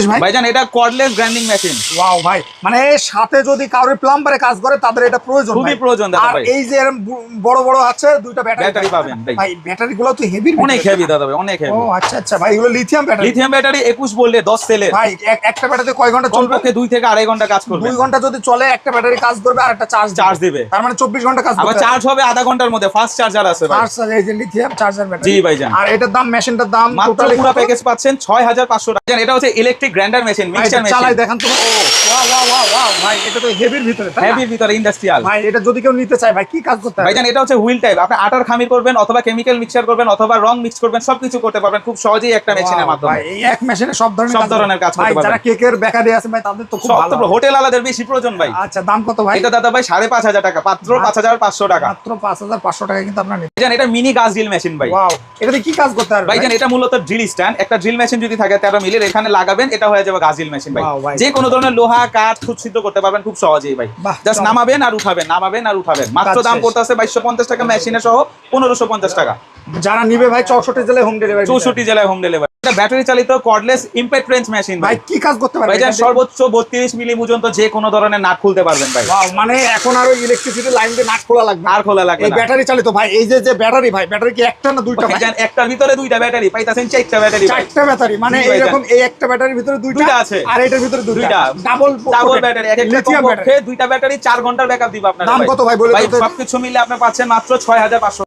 ভাই? ভাইজান এটা কর্ডলেস গ্রাইন্ডিং মেশিন। ওয়াও ভাই, মানে সাথে যদি কারোর প্লাম্বারে কাজ করে তাদের এটা প্রয়োজন, খুবই প্রয়োজন দাদা আর ভাই। এই যে এরকম বড় বড় আছে দুইটা ব্যাটারি পাবেন ভাই, ব্যাটারি গুলো তো হেভি, অনেক হেভি দাদা ভাই, অনেক ও হেভি। আচ্ছা আচ্ছা ভাই, এগুলো লিথিয়াম ব্যাটারি। লিথিয়াম ব্যাটারি 21 বললে 10 সেলের ভাই একটা ব্যাটারিতে কয় ঘন্টা চলবে? কমপক্ষে 2 থেকে আড়াই ঘন্টা কাজ করবে। 2 ঘন্টা যদি চলে একটা ব্যাটারি কাজ করবে আর একটা চার্জ দিবে, তার মানে 24 ঘন্টা কাজ আবার করবে। চার্জ হবে আধা ঘন্টার মধ্যে, ফাস্ট চার্জার আছে ভাই। আচ্ছা, এই যে লিথিয়াম চার্জার ব্যাটারি। জি ভাইজান। আর এটার দাম, মেশিনটার দাম মাত্র টোটালি পুরো প্যাকেজ পাচ্ছেন 6500 টাকা। এটা হচ্ছে electric grinder machine, mixture machine. চালাই দেখান তো। ও ওয়াও ওয়াও ওয়াও ওয়াও ভাই, এটা তো হেভির ভিতরে, তাই না? হেভির ভিতরে ইন্ডাস্ট্রিয়াল। ভাই এটা যদি কেউ নিতে চায় ভাই কি কাজ করতে হবে? ভাইজান এটা হচ্ছে হুইল টাইপ, আপনি আটার খামির করবেন অথবা কেমিক্যাল মিক্সচার করবেন অথবা রং মিক্স করবেন, সবকিছু করতে পারবেন খুব সহজেই একটা মেশিনের মাধ্যমে। ভাই এই এক মেশিনে সব ধরনের কাজ করতে ভাই, পারবেন। যারা কেকের বেকারি আছে ভাই তাদের তো খুব ভালো। হোটেল আলাদের বেশি প্রয়োজন ভাই। আচ্ছা, দাম কত ভাই? এটা দাদা ভাই 5500 টাকা, মাত্র 5500 টাকা। মাত্র 5500 টাকা কিন্তু আপনারা নিতে। ভাইজান এটা মিনি গাছ ড্রিল মেশিন ভাই। ওয়াও, এটাতে কি কাজ করতে হবে ভাইজান? এটা মূলত ড্রিল স্ট্যান্ড, একটা ড্রিল মেশিন যদি থাকে 13 মিলির, এখানে লাগাবেন, এটা হয়ে যাবে গাছ ড্রিল মেশিন ভাই। Wow, ভাই। যে কোনো ধরনের লোহা কাঠ ছিদ্র করতে পারবেন খুব সহজেই ভাই। বাহ, জাস্ট নামাবেন আর উঠাবেন, নামাবেন আর উঠাবেন। মাত্র কাজ দাম শেষ। পড়তেছে 2250 টাকা, মেশিনে সহ 1550 টাকা। যারা নিবে ভাই 64 জেলায় হোম ডেলিভারি। 64 জেলায় হোম ডেলিভারি। এটা ব্যাটারি চালিত কর্ডলেস ইমপ্যাক্ট রেঞ্জ মেশিন ভাই, ভাই। কি কাজ করতে পারবে? ভাইজান সর্বোচ্চ 32 মিলি পর্যন্ত যে কোনো ধরনের নাট খুলতে পারবেন ভাই। ওয়াও, মানে এখন আর ওই ইলেকট্রিসিটি লাইন দিয়ে নাট খোলা লাগবে না। আর খোলা লাগবে এই না। ব্যাটারি চালিত ভাই, এই যে ব্যাটারি ভাই, ব্যাটারি কি একটা না দুইটা ভাই? ভাইজান একটার ভিতরে দুইটা ব্যাটারি পাইতাছেন, 4টা ব্যাটারি ভাই। 4টা ব্যাটারি, মানে জি ভাইজান। এইরকম এই একটা ব্যাটারির ভিতরে দুইটা দুইটা আছে। আর এটার ভিতরে দুইটা দুইটা। ডাবল ব্যাটারি, এক একটা লিথিয়াম কমপক্ষে দুইটা ব্যাটারি 4 ঘন্টার ব্যাকআপ দিবে আপনার। দাম কত ভাই বলে ভাই দিতে? সবকিছু মিলে আপনি পাচ্ছেন মাত্র 6500।